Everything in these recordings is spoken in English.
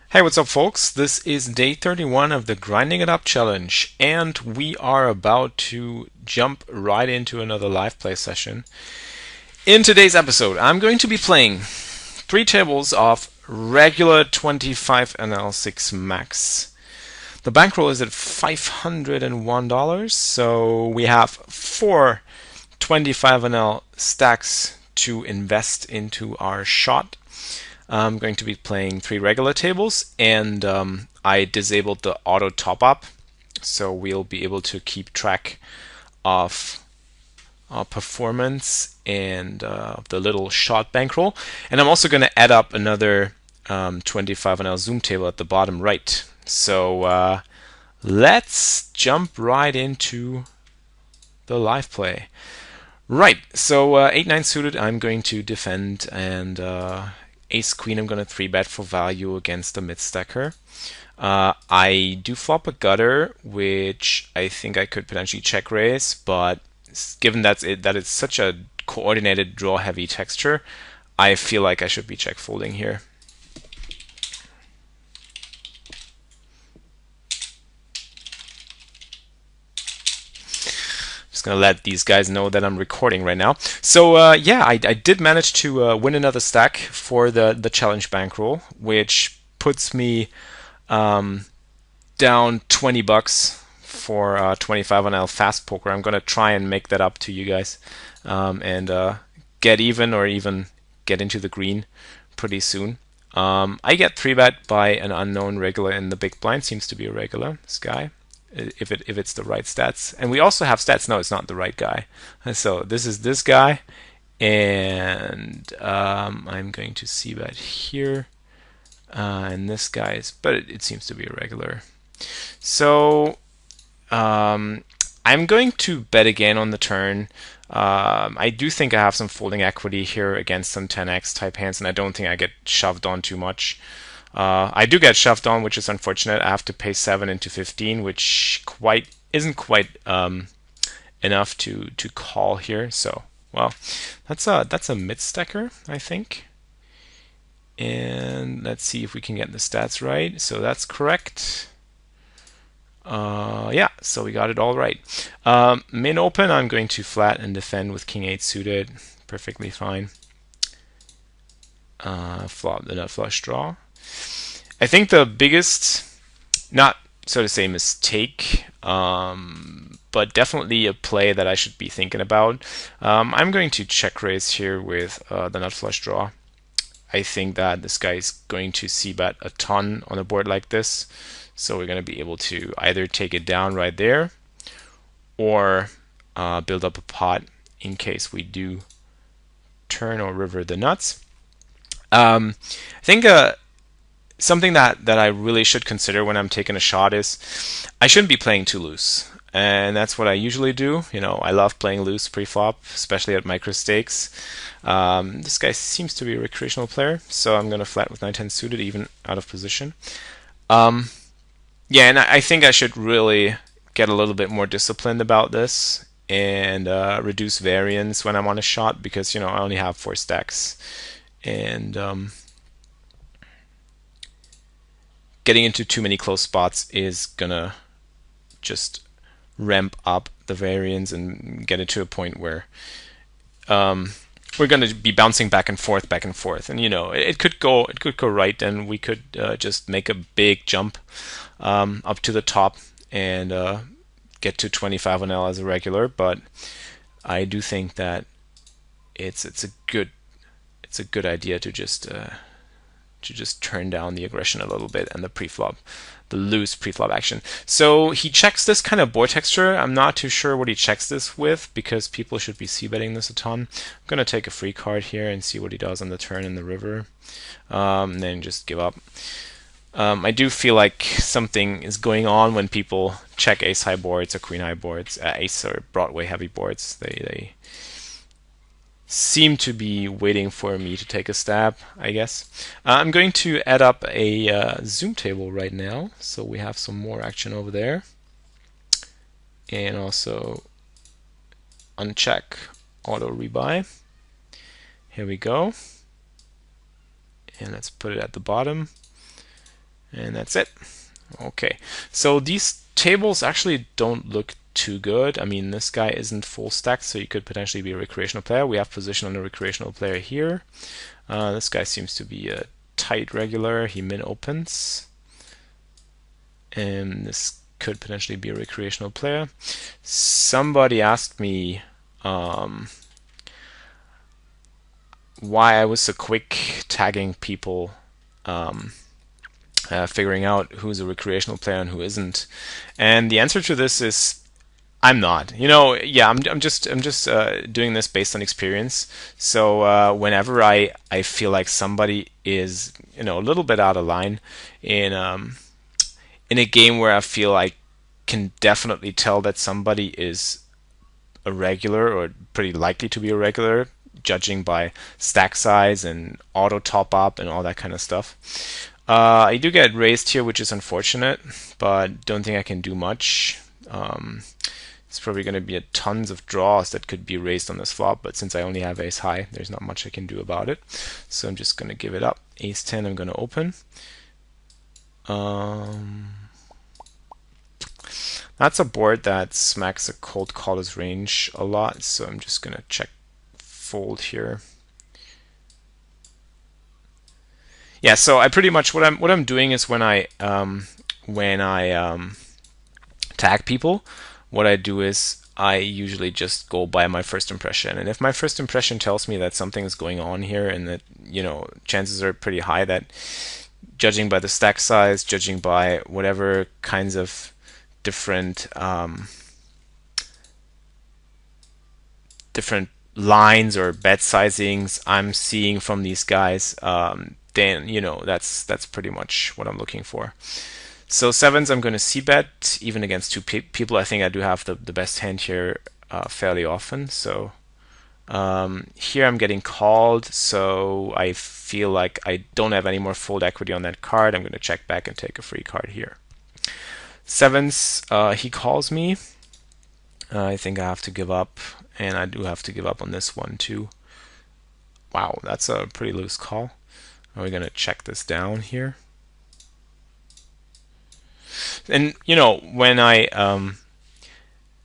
Hey, what's up, folks? This is day 31 of the Grinding It Up Challenge, and we are about to jump right into another live play session. In today's episode, I'm going to be playing 3 tables of regular 25NL6 max. The bankroll is at $501, so we have 4 25NL stacks to invest into our shot. I'm going to be playing 3 regular tables, and I disabled the auto top up, so we'll be able to keep track of performance and the little shot bankroll. And I'm also going to add up another 25NL zoom table at the bottom right. So let's jump right into the live play. Right, so 8-9 suited, I'm going to defend, and Ace Queen, I'm going to 3-bet for value against the mid stacker. I do flop a gutter, which I think I could potentially check raise, but given that it's such a coordinated draw heavy texture, I feel like I should be check folding here. Just gonna let these guys know that I'm recording right now. So yeah, I did manage to win another stack for the challenge bankroll, which puts me down $20 for 25 on L fast poker. I'm gonna try and make that up to you guys, and get even or even get into the green pretty soon. I get 3-bet by an unknown regular in the big blind. Seems to be a regular, this guy, if it's the right stats. And we also have stats. No, it's not the right guy. So this is this guy, and I'm going to see bet here, and this guy's, but it seems to be a regular. So I'm going to bet again on the turn. I do think I have some folding equity here against some 10x type hands, and I don't think I get shoved on too much. I do get shoved on, which is unfortunate. I have to pay 7 into 15, which isn't quite enough to call here. So, well, that's a mid stacker, I think. And let's see if we can get the stats right. So that's correct. Yeah, so we got it all right. Min open, I'm going to flat and defend with King 8 suited. Perfectly fine. Flop the nut flush draw. I think the biggest, not so to say mistake, but definitely a play that I should be thinking about. I'm going to check raise here with the nut flush draw. I think that this guy is going to c-bet a ton on a board like this. So we're going to be able to either take it down right there, or build up a pot in case we do turn or river the nuts. I think something that I really should consider when I'm taking a shot is I shouldn't be playing too loose. And that's what I usually do. You know, I love playing loose pre-flop, especially at micro stakes. This guy seems to be a recreational player, so I'm going to flat with 9-10 suited, even out of position. Yeah, and I think I should really get a little bit more disciplined about this and reduce variance when I'm on a shot, because you know I only have 4 stacks, and getting into too many close spots is gonna just ramp up the variance and get it to a point where we're going to be bouncing back and forth, and you know it could go right, and we could just make a big jump up to the top and get to 25 on L as a regular. But I do think that it's a good idea to just turn down the aggression a little bit and the loose pre-flop action. So he checks this kind of board texture. I'm not too sure what he checks this with, because people should be c-betting this a ton. I'm going to take a free card here and see what he does on the turn in the river, and then just give up. I do feel like something is going on when people check ace high boards or queen high boards, ace or Broadway heavy boards. They seem to be waiting for me to take a stab, I guess. I'm going to add up a zoom table right now, so we have some more action over there. And also uncheck auto rebuy. Here we go. And let's put it at the bottom. And that's it. Okay, so these tables actually don't look too good. I mean, this guy isn't full stacked, so you could potentially be a recreational player. We have position on the recreational player here. This guy seems to be a tight regular. He min opens, and this could potentially be a recreational player. Somebody asked me why I was so quick tagging people, figuring out who's a recreational player and who isn't. And the answer to this is I'm not. Yeah, I'm just doing this based on experience. So whenever I feel like somebody is a little bit out of line in a game where I feel I can definitely tell that somebody is a regular or pretty likely to be a regular, judging by stack size and auto top up and all that kind of stuff. I do get raised here, which is unfortunate, but don't think I can do much. It's probably going to be tons of draws that could be raised on this flop, but since I only have ace high, there's not much I can do about it. So I'm just going to give it up. Ace 10 I'm going to open. That's a board that smacks a cold caller's range a lot, so I'm just going to check fold here. Yeah, so I pretty much what I'm doing is when I tag people, what I do is I usually just go by my first impression. And if my first impression tells me that something is going on here and that, chances are pretty high that, judging by the stack size, judging by whatever kinds of different lines or bet sizings I'm seeing from these guys, then that's pretty much what I'm looking for. So sevens I'm going to c-bet even against two people. I think I do have the best hand here fairly often. So here I'm getting called, so I feel like I don't have any more fold equity on that card. I'm going to check back and take a free card here. Sevens, he calls me. I think I have to give up, and I do have to give up on this one too. Wow, that's a pretty loose call. We're going to check this down here. And when I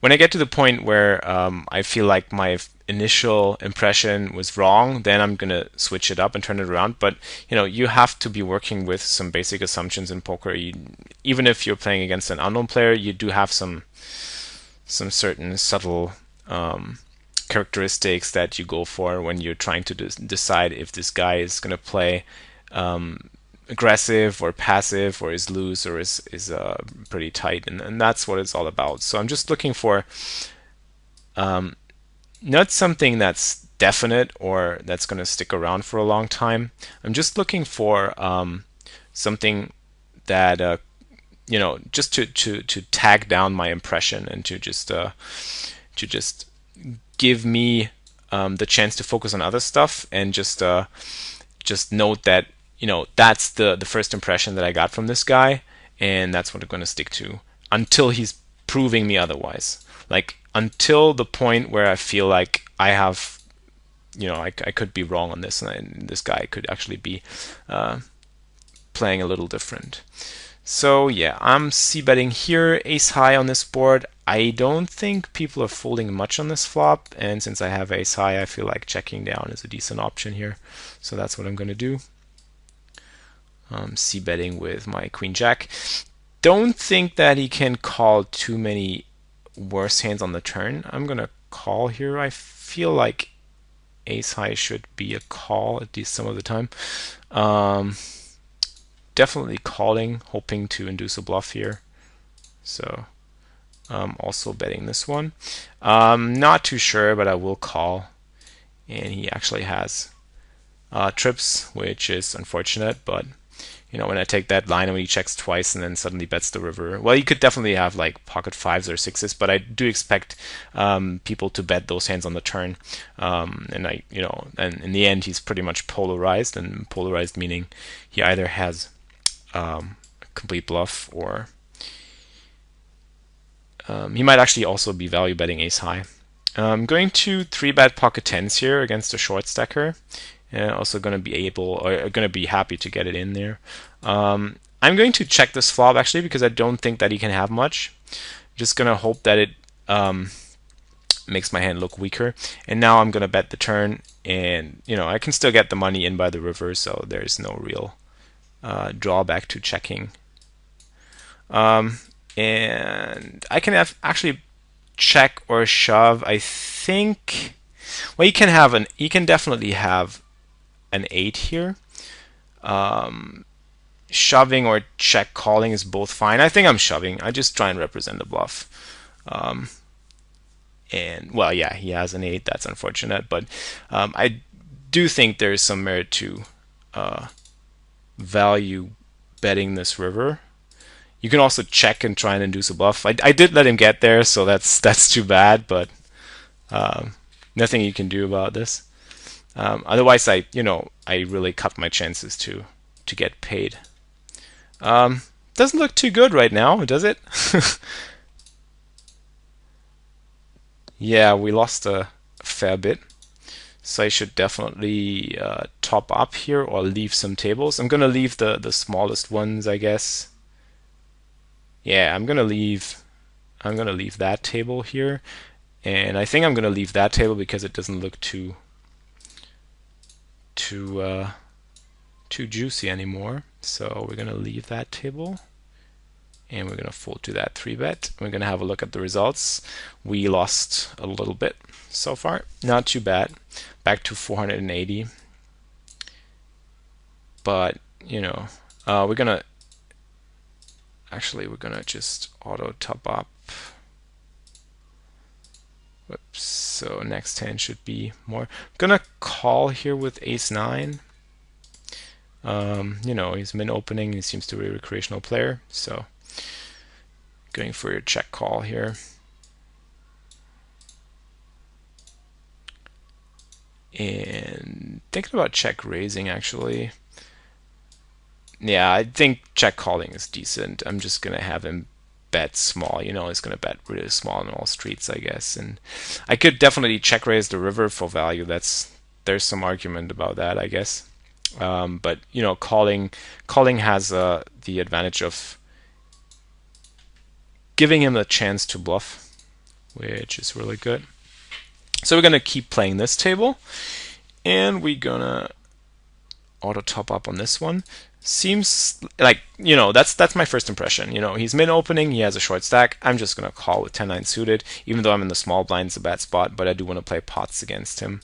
get to the point where I feel like my initial impression was wrong, then I'm gonna switch it up and turn it around. But you have to be working with some basic assumptions in poker. Even if you're playing against an unknown player, you do have some certain subtle characteristics that you go for when you're trying to decide if this guy is gonna play aggressive or passive, or is loose, or is pretty tight, and that's what it's all about. So I'm just looking for not something that's definite or that's going to stick around for a long time. I'm just looking for something that just to tag down my impression and to just give me the chance to focus on other stuff and just note that that's the first impression that I got from this guy, and that's what I'm going to stick to until he's proving me otherwise. Like until the point where I feel like I have, I could be wrong on this, and this guy could actually be playing a little different. So yeah, I'm c-betting here, ace high on this board. I don't think people are folding much on this flop, and since I have ace high, I feel like checking down is a decent option here. So that's what I'm going to do. C-betting with my queen jack. Don't think that he can call too many worse hands on the turn. I'm gonna call here. I feel like ace high should be a call at least some of the time. Definitely calling, hoping to induce a bluff here. So also betting this one. Not too sure, but I will call. And he actually has trips, which is unfortunate, but when I take that line and when he checks twice and then suddenly bets the river, well, you could definitely have like pocket fives or sixes, but I do expect people to bet those hands on the turn. And and in the end, he's pretty much polarized, and polarized meaning he either has a complete bluff or he might actually also be value betting ace high. I'm going to 3-bet pocket tens here against a short stacker. Also going to be able, or going to be happy to get it in there. I'm going to check this flop actually because I don't think that he can have much. Just gonna hope that it makes my hand look weaker. And now I'm gonna bet the turn, and I can still get the money in by the river, so there's no real drawback to checking. And I can actually check or shove. I think. Well, he can definitely have an 8 here. Shoving or check calling is both fine. I think I'm shoving. I just try and represent the bluff. And well, yeah, he has an 8. That's unfortunate, but I do think there is some merit to value betting this river. You can also check and try and induce a bluff. I did let him get there, so that's too bad, but nothing you can do about this. Otherwise, I really cut my chances to get paid. Doesn't look too good right now, does it? Yeah, we lost a fair bit. So I should definitely top up here or leave some tables. I'm gonna leave the smallest ones, I guess. Yeah, I'm gonna leave that table here, and I think I'm gonna leave that table because it doesn't look too juicy anymore. So we're gonna leave that table, and we're gonna fold to that 3-bet. We're gonna have a look at the results. We lost a little bit so far, not too bad. Back to 480, but we're gonna just auto top up. Whoops. So next hand should be more. I'm gonna call here with ace-9. He's min opening. He seems to be a recreational player, so going for your check call here. And thinking about check raising actually. Yeah, I think check calling is decent. I'm just gonna have him bet small. He's gonna bet really small on all streets, I guess. And I could definitely check raise the river for value. There's some argument about that, I guess. But calling has the advantage of giving him a chance to bluff, which is really good. So we're gonna keep playing this table, and we're gonna auto top up on this one. Seems like that's my first impression. He's min opening, he has a short stack. I'm just gonna call with 10-9 suited, even though I'm in the small blind. It's a bad spot, but I do want to play pots against him.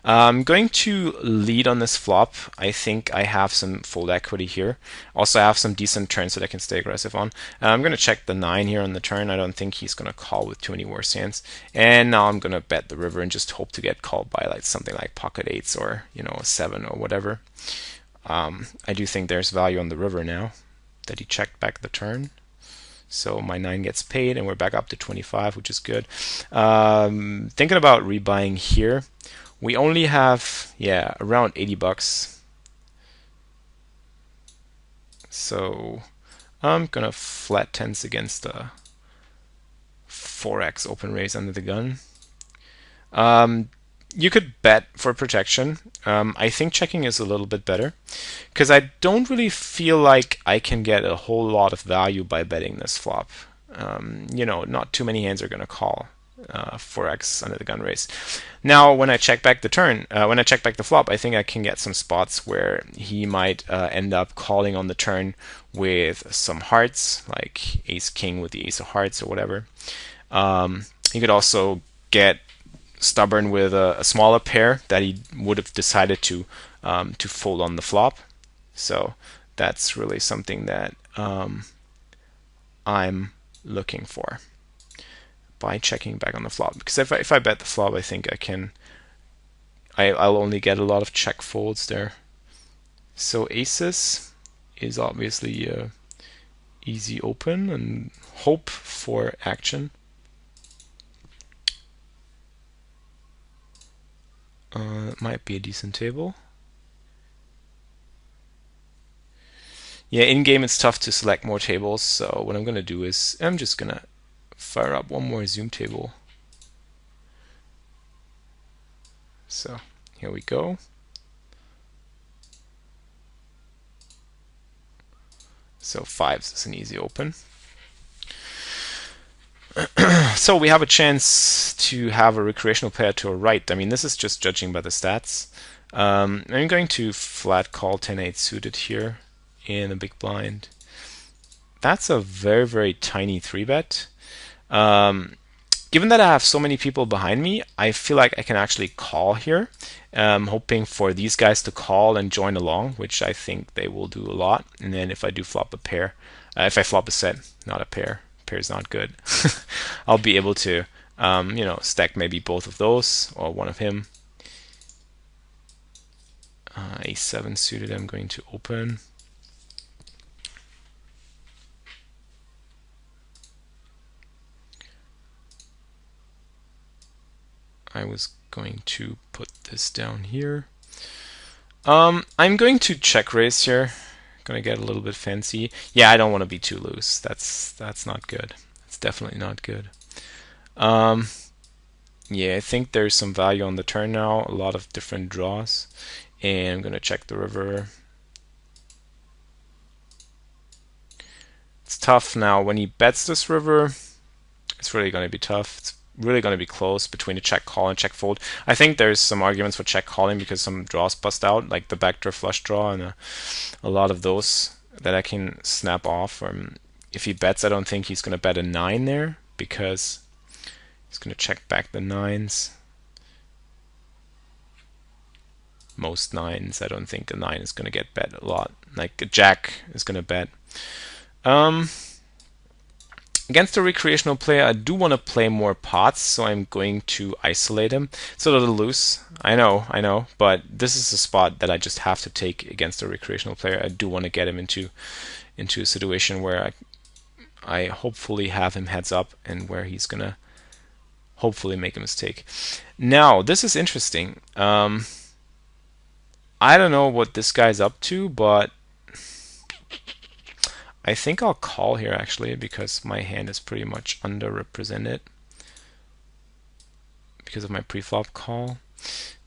I'm going to lead on this flop. I think I have some fold equity here. Also, I have some decent turns that I can stay aggressive on. I'm gonna check the 9 here on the turn. I don't think he's gonna call with too many worse hands. And now I'm gonna bet the river and just hope to get called by like something like pocket 8s or a 7 or whatever. I do think there's value on the river now that he checked back the turn. So my 9 gets paid, and we're back up to 25, which is good. Thinking about rebuying here. We only have, around 80 bucks. So I'm gonna flat tens against the 4x open raise under the gun. You could bet for protection. I think checking is a little bit better because I don't really feel like I can get a whole lot of value by betting this flop. Not too many hands are going to call 4x under the gun raise. Now, when I check back the turn, when I check back the flop, I think I can get some spots where he might end up calling on the turn with some hearts, like ace-king with the ace of hearts or whatever. He could also get stubborn with a smaller pair that he would have decided to fold on the flop. So that's really something that I'm looking for by checking back on the flop. Because if I bet the flop, I think I'll only get a lot of check folds there. So aces is obviously easy open and hope for action. Might be a decent table. Yeah, in game it's tough to select more tables, so what I'm gonna do is I'm just gonna fire up one more zoom table. So here we go. So fives is an easy open. So we have a chance to have a recreational player to our right. I mean, this is just judging by the stats. I'm going to flat call 10-8 suited here in a big blind. That's a very, very tiny 3-bet. Given that I have so many people behind me, I feel like I can actually call here. Hoping for these guys to call and join along, which I think they will do a lot. And then if I do flop a pair, if I flop a set, not a pair, pair is not good, I'll be able to, stack maybe both of those or one of him. A7 suited, I'm going to open. I was going to put this down here. I'm going to check raise here. Gonna get a little bit fancy. Yeah, I don't want to be too loose. That's not good. That's definitely not good. Yeah, I think there's some value on the turn now. A lot of different draws, and I'm gonna check the river. It's tough now when he bets this river. It's really gonna be tough. It's really going to be close between a check call and check fold. I think there's some arguments for check calling because some draws bust out, like the backdoor flush draw and a lot of those that I can snap off. If he bets, I don't think he's going to bet a 9 there because he's going to check back the 9s. Most 9s, I don't think a 9 is going to get bet a lot. Like a jack is going to bet. Against a recreational player, I do want to play more pots, so I'm going to isolate him. It's a little loose, I know, but this is a spot that I just have to take against a recreational player. I do want to get him into a situation where I hopefully have him heads up and where he's going to hopefully make a mistake. Now, this is interesting. I don't know what this guy's up to, but I think I'll call here actually because my hand is pretty much underrepresented because of my preflop call.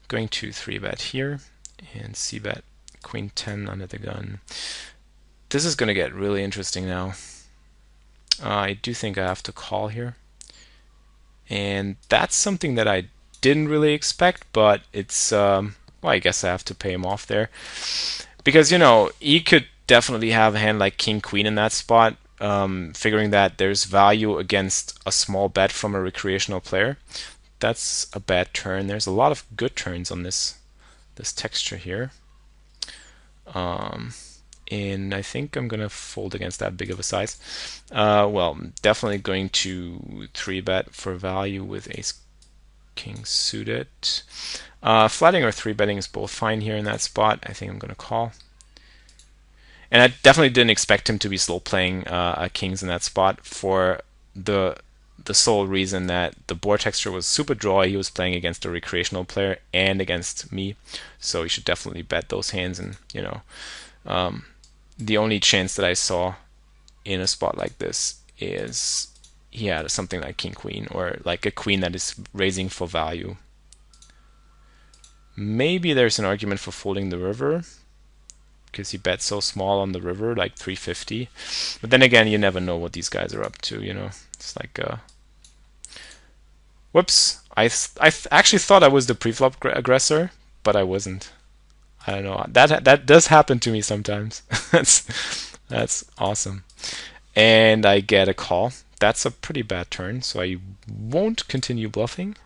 Going to 3-bet here and c-bet queen 10 under the gun. This is going to get really interesting now. I do think I have to call here. And that's something that I didn't really expect, but it's, well, I guess I have to pay him off there. Because, he could definitely have a hand like king queen in that spot, figuring that there's value against a small bet from a recreational player. That's a bad turn. There's a lot of good turns on this texture here, and I think I'm gonna fold against that big of a size. Well, definitely going to 3-bet for value with ace king suited. Flatting or 3-betting is both fine here in that spot. I think I'm gonna call. And I definitely didn't expect him to be slow playing kings in that spot for the sole reason that the board texture was super drawy. He was playing against a recreational player and against me, so he should definitely bet those hands. And the only chance that I saw in a spot like this is he had something like king queen or like a queen that is raising for value. Maybe there's an argument for folding the river, because he bets so small on the river, like 350. But then again, you never know what these guys are up to, It's like, whoops. I actually thought I was the preflop aggressor, but I wasn't. I don't know. That does happen to me sometimes. That's awesome. And I get a call. That's a pretty bad turn, so I won't continue bluffing.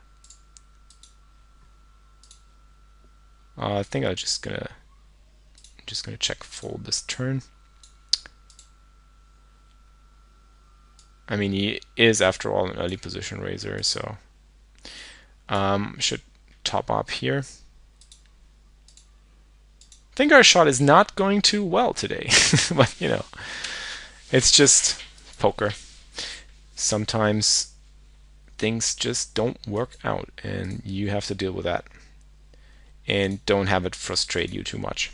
I think I'm just gonna check fold this turn. I mean, he is after all an early position raiser, so should top up here. I think our shot is not going too well today, but it's just poker. Sometimes things just don't work out, and you have to deal with that, and don't have it frustrate you too much.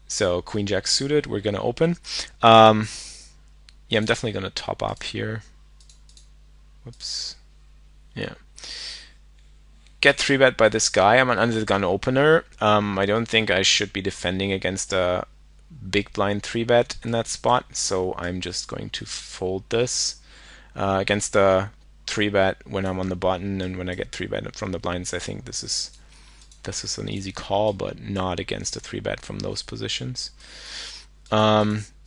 So queen jack suited, we're gonna open. Yeah, I'm definitely gonna top up here. Whoops. Yeah. Get 3-bet by this guy. I'm an under the gun opener. I don't think I should be defending against a big blind 3-bet in that spot, so I'm just going to fold this against the 3-bet when I'm on the button, and when I get 3-bet from the blinds. I think this is an easy call, but not against a 3-bet from those positions.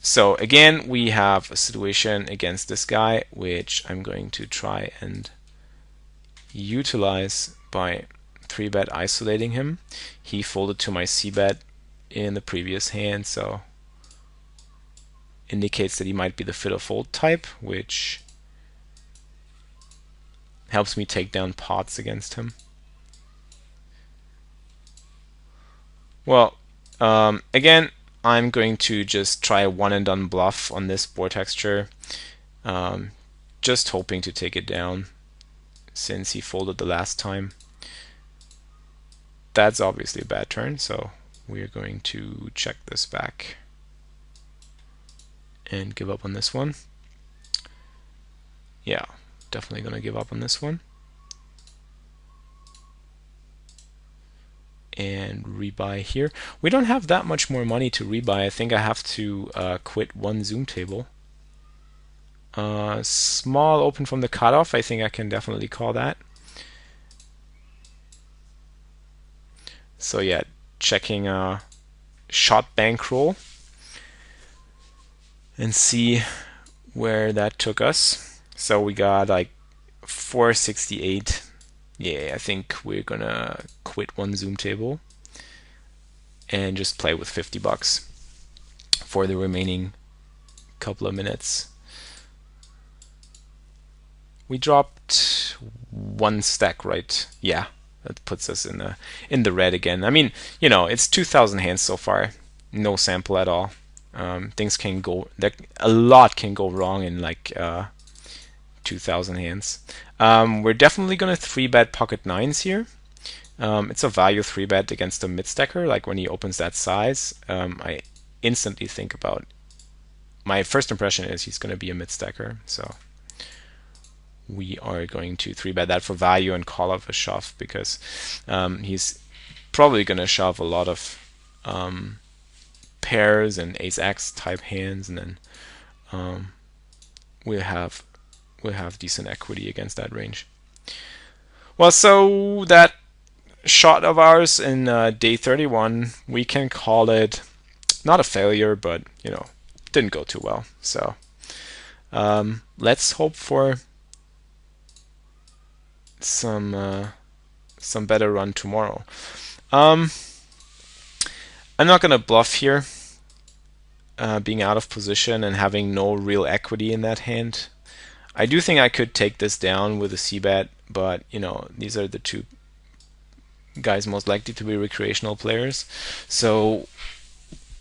So again, we have a situation against this guy, which I'm going to try and utilize by 3-bet isolating him. He folded to my c-bet in the previous hand, so indicates that he might be the fiddle fold type, which helps me take down pots against him. Well, again, I'm going to just try a one and done bluff on this board texture, just hoping to take it down since he folded the last time. That's obviously a bad turn, so we're going to check this back and give up on this one. Yeah, definitely going to give up on this one. And rebuy here. We don't have that much more money to rebuy. I think I have to quit one Zoom table. Small open from the cutoff. I think I can definitely call that. So yeah, checking shot bankroll and see where that took us. So we got like 468. Yeah, I think we're gonna quit one Zoom table and just play with $50 for the remaining couple of minutes. We dropped one stack, right? Yeah, that puts us in the red again. I mean, you know, it's 2,000 hands so far, no sample at all. Things can go, a lot can go wrong in like 2,000 hands. We're definitely going to 3-bet pocket nines here. It's a value 3-bet against a mid-stacker. Like when he opens that size, I instantly think about, my first impression is he's going to be a mid-stacker. So we are going to 3-bet that for value and call off a shove, because he's probably going to shove a lot of pairs and ace-x type hands, and then we'll have decent equity against that range. Well, so that shot of ours in day 31, we can call it not a failure, but you know, didn't go too well. So let's hope for some better run tomorrow. I'm not gonna bluff here, being out of position and having no real equity in that hand. I do think I could take this down with a c-bet, but you know, these are the two guys most likely to be recreational players. So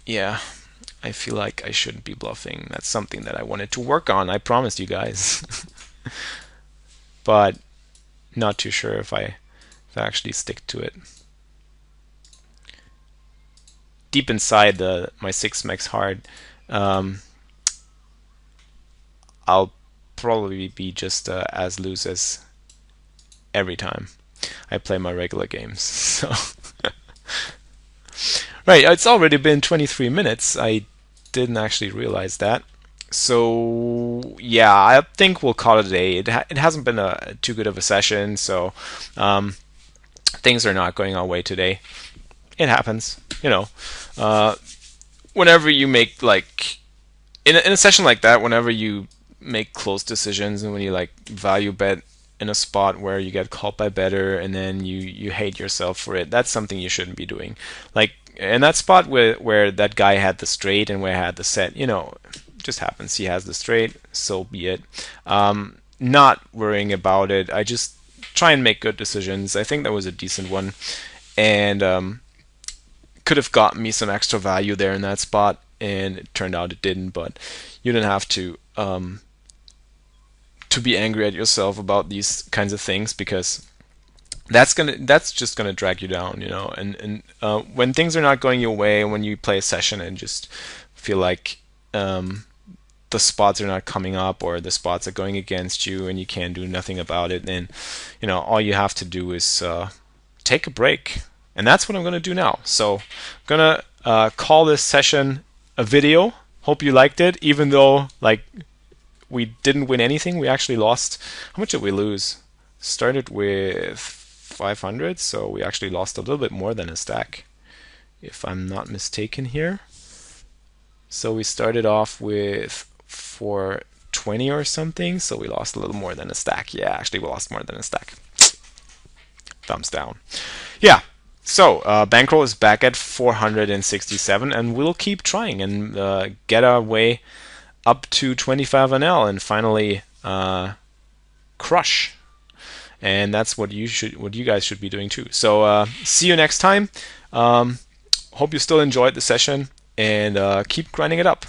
yeah, I feel like I shouldn't be bluffing. That's something that I wanted to work on, I promised you guys. But not too sure if I actually stick to it. Deep inside my 6 max hard, I'll probably be just as loose as every time I play my regular games. So right, it's already been 23 minutes. I didn't actually realize that. So yeah, I think we'll call it a day. It hasn't been too good of a session, so things are not going our way today. It happens, you know. Whenever you make, like, in a session like that, whenever you make close decisions and when you like value bet in a spot where you get called by better and then you hate yourself for it, that's something you shouldn't be doing. Like in that spot where that guy had the straight and where I had the set, you know, just happens. He has the straight, so be it. Not worrying about it. I just try and make good decisions. I think that was a decent one, and could have gotten me some extra value there in that spot, and it turned out it didn't. But you don't have to be angry at yourself about these kinds of things, because that's just gonna drag you down, you know. And when things are not going your way, when you play a session and just feel like the spots are not coming up or the spots are going against you and you can't do nothing about it, then you know, all you have to do is take a break. And that's what I'm going to do now. So I'm going to call this session a video. Hope you liked it, even though like we didn't win anything. We actually lost. How much did we lose? Started with 500, so we actually lost a little bit more than a stack, if I'm not mistaken here. So we started off with 420 or something, so we lost a little more than a stack. Yeah, actually we lost more than a stack. Thumbs down. Yeah, so bankroll is back at 467, and we'll keep trying and get our way up to 25 NL and finally crush. And that's what you guys should be doing too. So see you next time. Hope you still enjoyed the session, and keep grinding it up.